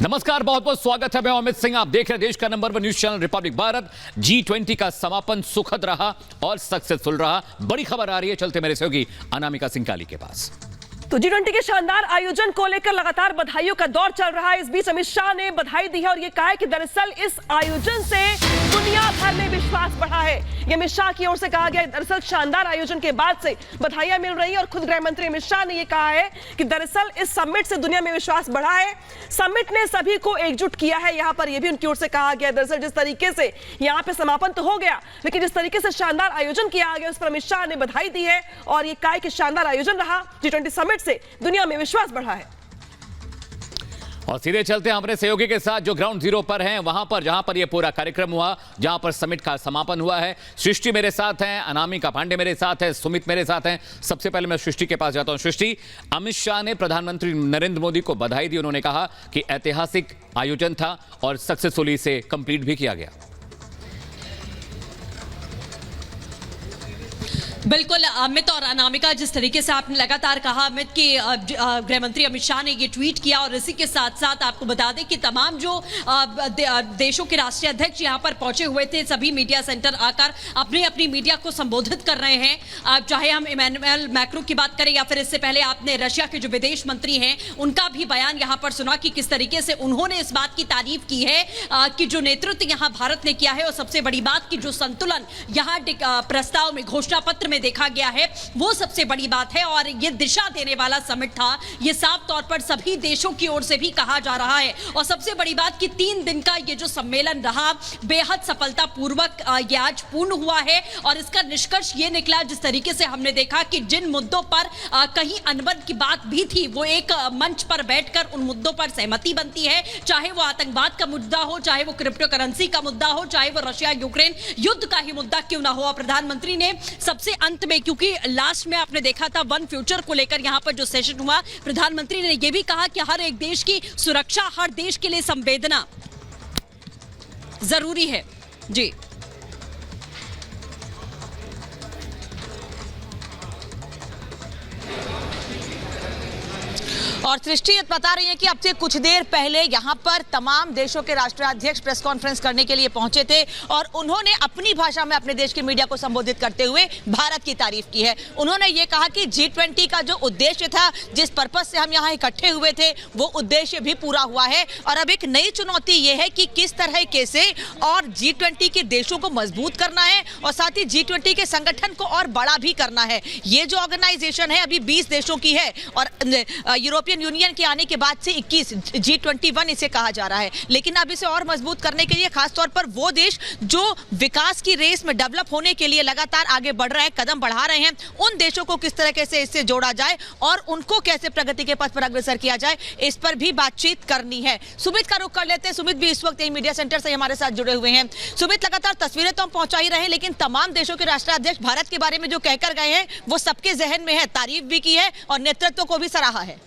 नमस्कार, बहुत बहुत स्वागत है। मैं अमित सिंह, आप देख रहे हैं देश का number 1 news channel Republic Bharat. G20 का समापन सुखद रहा और सक्सेसफुल रहा। बड़ी खबर आ रही है, चलते मेरे सहयोगी अनामिका सिंह के पास। तो G20 के शानदार आयोजन को लेकर लगातार बधाइयों का दौर चल रहा है। इस बीच अमित शाह ने बधाई दी है और ये कहा है कि दरअसल इस आयोजन से दुनिया भर में विश्वास बढ़ा है। ये अमित शाह की ओर से कहा गया। दरअसल शानदार आयोजन के बाद से बधाइयां मिल रही हैं और खुद गृह मंत्री अमित शाह ने ये कहा है कि दरअसल इस समिट से दुनिया में विश्वास बढ़ा है। समिट ने सभी को एकजुट किया है। यहाँ पर यह भी उनकी ओर से कहा गया। दरअसल जिस तरीके से यहाँ पे समापन तो हो गया, लेकिन जिस तरीके से शानदार आयोजन किया गया उस पर अमित शाह ने बधाई दी है और ये कहा कि शानदार आयोजन रहा। G20 समिट से दुनिया में विश्वास बढ़ा है। और सीधे चलते हैं हमारे सहयोगी के साथ जो ग्राउंड जीरो पर हैं, वहां पर जहां पर यह पूरा कार्यक्रम हुआ, जहां पर समिट का समापन हुआ है। सृष्टि मेरे साथ हैं, अनामिका पांडे मेरे साथ है, सुमित मेरे साथ हैं। सबसे पहले मैं सृष्टि के पास जाता हूं। सृष्टि, अमित शाह ने प्रधानमंत्री नरेंद्र मोदी को बधाई दी। उन्होंने कहा कि ऐतिहासिक आयोजन था और सक्सेसफुली इसे कंप्लीट भी किया गया। बिल्कुल अमित और अनामिका, जिस तरीके से आपने लगातार कहा अमित कि गृह मंत्री अमित शाह ने ये ट्वीट किया और इसी के साथ साथ आपको बता दें कि तमाम जो देशों के राष्ट्रीय अध्यक्ष यहाँ पर पहुंचे हुए थे, सभी मीडिया सेंटर आकर अपनी अपनी मीडिया को संबोधित कर रहे हैं। चाहे हम इमैनुअल मैक्रो की बात करें या फिर इससे पहले आपने रशिया के जो विदेश मंत्री हैं उनका भी बयान यहाँ पर सुना कि किस तरीके से उन्होंने इस बात की तारीफ की है कि जो नेतृत्व यहाँ भारत ने किया है और सबसे बड़ी बात कि जो संतुलन यहाँ प्रस्ताव में, घोषणा पत्र में देखा गया है, वो सबसे बड़ी बात है। और ये दिशा देने वाला समिट था, ये साफ तौर पर सभी देशों की ओर से भी कहा जा रहा है। और सबसे बड़ी बात कि 3 दिन का ये जो सम्मेलन रहा, बेहद सफलतापूर्वक ये आज पूर्ण हुआ है। और इसका निष्कर्ष ये निकला, जिस तरीके से हमने देखा कि जिन मुद्दों पर कहीं अनबन की बात भी थी, वो एक मंच पर बैठकर उन मुद्दों पर सहमति बनती है। चाहे वो आतंकवाद का मुद्दा हो, चाहे वो क्रिप्टो करेंसी का मुद्दा हो, चाहे वो रशिया यूक्रेन युद्ध का ही मुद्दा क्यों ना हो। प्रधानमंत्री ने सबसे अंत में, क्योंकि लास्ट में आपने देखा था वन फ्यूचर को लेकर यहां पर जो सेशन हुआ, प्रधानमंत्री ने यह भी कहा कि हर एक देश की सुरक्षा, हर देश के लिए संवेदना जरूरी है। जी और सृष्टि बता रही है कि अब से कुछ देर पहले यहाँ पर तमाम देशों के राष्ट्राध्यक्ष प्रेस कॉन्फ्रेंस करने के लिए पहुंचे थे और उन्होंने अपनी भाषा में अपने देश की मीडिया को संबोधित करते हुए भारत की तारीफ की है। उन्होंने ये कहा कि G20 का जो उद्देश्य था, जिस पर्पस से हम यहाँ इकट्ठे हुए थे, वो उद्देश्य भी पूरा हुआ है। और अब एक नई चुनौती ये है कि किस तरह से और G20 के देशों को मजबूत करना है और साथ ही G20 के संगठन को और बड़ा भी करना है। ये जो ऑर्गेनाइजेशन है अभी 20 देशों की है और यूरोपियन यूनियन के आने के बाद से 21 G21 इसे कहा जा रहा है। लेकिन अब इसे और मजबूत करने के लिए खासतौर पर वो देश जो विकास की रेस में डेवलप होने के लिए लगातार आगे बढ़ रहे हैं, कदम बढ़ा रहे हैं, उन देशों को किस तरह से इससे जोड़ा जाए और उनको कैसे प्रगति के पथ पर अग्रसर किया जाए, इस पर भी बातचीत करनी है। सुमित का रुख कर लेते हैं। सुमित भी इस वक्त यही मीडिया सेंटर से हमारे साथ जुड़े हुए हैं। सुमित, लगातार तस्वीरें तो हम पहुंचा ही रहे हैं, लेकिन तमाम देशों के राष्ट्राध्यक्ष भारत के बारे में जो कहकर गए हैं वो सबके जहन में है, तारीफ भी की है और नेतृत्व को भी सराहा है।